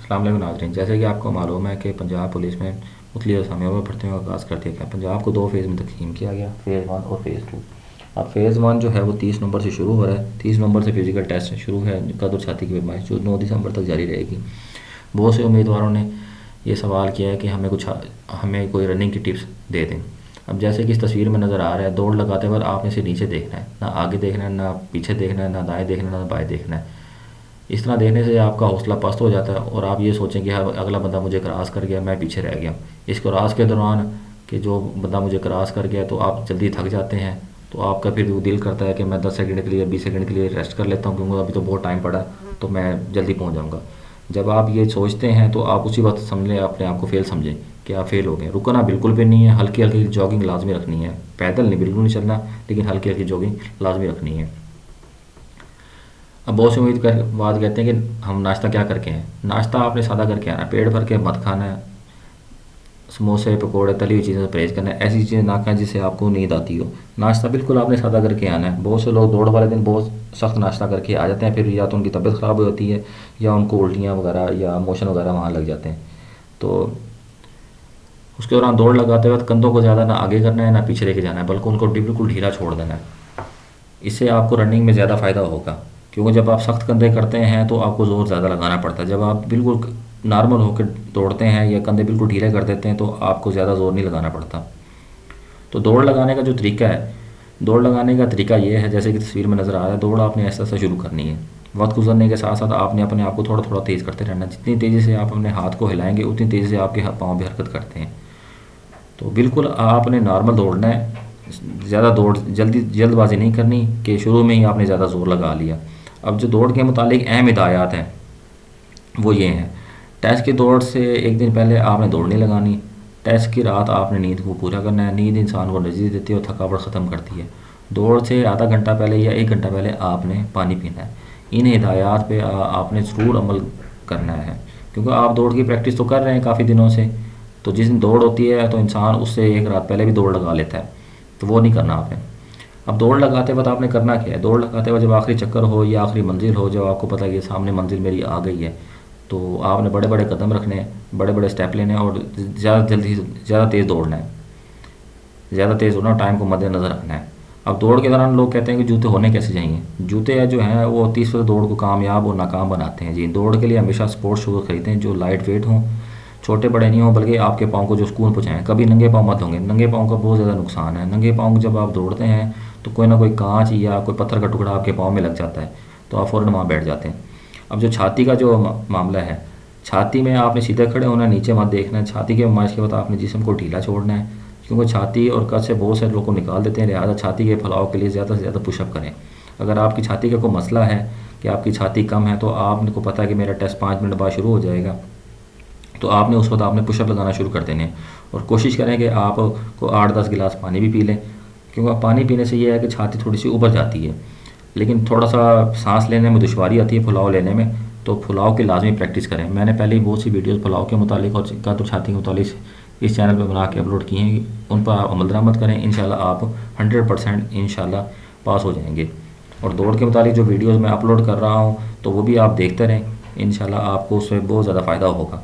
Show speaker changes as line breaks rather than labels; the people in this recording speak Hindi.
अस्सलाम वालेकुम नाज़रीन। जैसे कि आपको मालूम है कि पंजाब पुलिस में मुख्तलिफ असामियों में भर्तियों का आगाज़ कर दिया गया। पंजाब को दो फेज़ में तकसीम किया गया, फ़ेज़ 1 और फ़ेज़ 2। अब फ़ेज़ 1 जो है वो 30 नवंबर से शुरू हो रहा है। 30 नवंबर से फिज़िकल टेस्ट शुरू है कद और छाती की बीमारी, जो 9 दिसंबर तक जारी रहेगी। बहुत से उम्मीदवारों ने ये सवाल किया है कि हमें कोई रनिंग की टिप्स दे दें। अब जैसे कि इस तस्वीर में नज़र आ रहा है, दौड़ लगाते वक्त आपने सिर्फ नीचे देखना है, ना आगे देखना है, ना पीछे देखना है, ना दाएँ देखना है, ना बाएँ देखना है। इस तरह देखने से आपका हौसला पस्त हो जाता है और आप ये सोचें कि हाँ, अगला बंदा मुझे क्रॉस कर गया, मैं पीछे रह गया। इस क्रॉस के दौरान कि जो बंदा मुझे क्रॉस कर गया तो आप जल्दी थक जाते हैं, तो आपका फिर वो दिल करता है कि मैं 10 सेकंड के लिए 20 सेकंड के लिए रेस्ट कर लेता हूँ, क्योंकि अभी तो बहुत टाइम पड़ा है, तो मैं जल्दी पहुँच जाऊँगा। जब आप ये सोचते हैं तो आप उसी वक्त समझ लें, अपने आप को फेल समझें कि आप फेल हो गए। रुकना बिल्कुल भी नहीं है, हल्की हल्की जॉगिंग लाजमी रखनी है, पैदल नहीं, बिल्कुल नहीं चलना, लेकिन हल्की हल्की जॉगिंग लाजमी रखनी है। अब बहुत से उम्मीद कर बात कहते हैं कि हम नाश्ता क्या करके हैं। नाश्ता आपने सादा करके आना, पेट भर के मत खाना है, समोसे पकोड़े तली हुई चीज़ों से परहेज़ करना है, ऐसी चीज़ें ना खाएं जिससे आपको नींद आती हो। नाश्ता बिल्कुल आपने सादा करके आना है। बहुत से लोग दौड़ वाले दिन बहुत सख्त नाश्ता करके आ जाते हैं, फिर या तो उनकी तबीयत ख़राब हो जाती है या उनको उल्टियाँ वगैरह या मोशन वगैरह वहाँ लग जाते हैं। तो उसके दौरान दौड़ लगाते वक्त कंधों को ज़्यादा ना आगे करना है ना पीछे लेके जाना है, बल्कि उनको बिल्कुल ढीला छोड़ देना है। इससे आपको रनिंग में ज़्यादा फ़ायदा होगा, क्योंकि जब आप सख्त कंधे करते हैं तो आपको ज़ोर ज़्यादा लगाना पड़ता है। जब आप बिल्कुल नॉर्मल होकर दौड़ते हैं या कंधे बिल्कुल ढीले कर देते हैं तो आपको ज़्यादा ज़ोर नहीं लगाना पड़ता। तो दौड़ लगाने का जो तरीका है, दौड़ लगाने का तरीका ये है, जैसे कि तस्वीर में नज़र आ रहा है, दौड़ आपने ऐसा ऐसा शुरू करनी है। वक्त गुजरने के साथ साथ आपने अपने आप को थोड़ा थोड़ा तेज़ करते रहना है। जितनी तेज़ी से आप अपने हाथ को हिलाएंगे उतनी तेज़ी से आपके पाँव भी हरकत करते हैं। तो बिल्कुल आपने नॉर्मल दौड़ना है, ज़्यादा दौड़ जल्दबाजी नहीं करनी कि शुरू में ही आपने ज़्यादा ज़ोर लगा लिया। अब जो दौड़ के मुतालिक अहम हिदायत हैं वो ये हैं। टेस्ट की दौड़ से एक दिन पहले आपने दौड़ नहीं लगानी। टेस्ट की रात आपने नींद को पूरा करना है। नींद इंसान को एनर्जी देती है और थकावट ख़त्म करती है। दौड़ से आधा घंटा पहले या 1 घंटा पहले आपने पानी पीना है। इन हिदायत पे आपने ज़रूर अमल करना है, क्योंकि आप दौड़ की प्रैक्टिस तो कर रहे हैं काफ़ी दिनों से। तो जिस दिन दौड़ होती है तो इंसान उससे एक रात पहले भी दौड़ लगा लेता है, तो वो नहीं करना आपने। अब दौड़ लगाते वक्त आपने करना क्या है, दौड़ लगाते वक्त जब आखिरी चक्कर हो या आखिरी मंजिल हो, जब आपको पता है कि सामने मंजिल मेरी आ गई है, तो आपने बड़े बड़े कदम रखने हैं, बड़े बड़े स्टेप लेने हैं और ज़्यादा जल्दी ज़्यादा तेज़ दौड़ना है। ज़्यादा तेज़ होना, टाइम को मद्देनज़र रखना है। अब दौड़ के दौरान लोग कहते हैं कि जूते होने कैसे चाहिए। जूते जो हैं वो 30% दौड़ को कामयाब और नाकाम बनाते हैं। जी, दौड़ के लिए हमेशा स्पोर्ट्स शूज़ खरीदें जो लाइट वेट हों, छोटे बड़े नहीं हों, बल्कि आपके पाँव को जो सुकून पहुँचाएँ। कभी नंगे पाँव मत होंगे, नंगे पाँव का बहुत ज़्यादा नुकसान है। नंगे पाँव जब आप दौड़ते हैं तो कोई ना कोई कांच या कोई पत्थर का टुकड़ा आपके पाँव में लग जाता है, तो आप फ़ौरन वहाँ बैठ जाते हैं। अब जो छाती का जो मामला है, छाती में आपने सीधे खड़े होना है, नीचे मत देखना है। छाती के बीमारी के बाद आपने जिस्म को ढीला छोड़ना है, क्योंकि छाती और कद से बहुत से लोग को निकाल देते हैं। लिहाजा छाती के फैलाव के लिए ज़्यादा से ज़्यादा पुशअप करें। अगर आपकी छाती का कोई मसला है कि आपकी छाती कम है, तो आपको पता है कि मेरा टेस्ट 5 मिनट बाद शुरू हो जाएगा, तो आपने उस वक्त आपने पुशअप लगाना शुरू कर देने हैं। और कोशिश करें कि आपको 8-10 गिलास पानी भी पी लें, क्योंकि पानी पीने से ये है कि छाती थोड़ी सी उभर जाती है, लेकिन थोड़ा सा सांस लेने में दुश्वारी आती है फुलाव लेने में, तो फुलाव की लाजमी प्रैक्टिस करें। मैंने पहले ही बहुत सी वीडियोस फुलाव के मुतालिक और कद और छाती के मुतालिक इस चैनल पर बना के अपलोड किए हैं, उन पर आप अमल दरामद करें। इंशाल्लाह आप 100% इंशाल्लाह पास हो जाएंगे। और दौड़ के मुतालिक जो वीडियोज़ मैं अपलोड कर रहा हूँ तो वो भी आप देखते रहें, इंशाल्लाह आपको उससे बहुत ज़्यादा फ़ायदा होगा।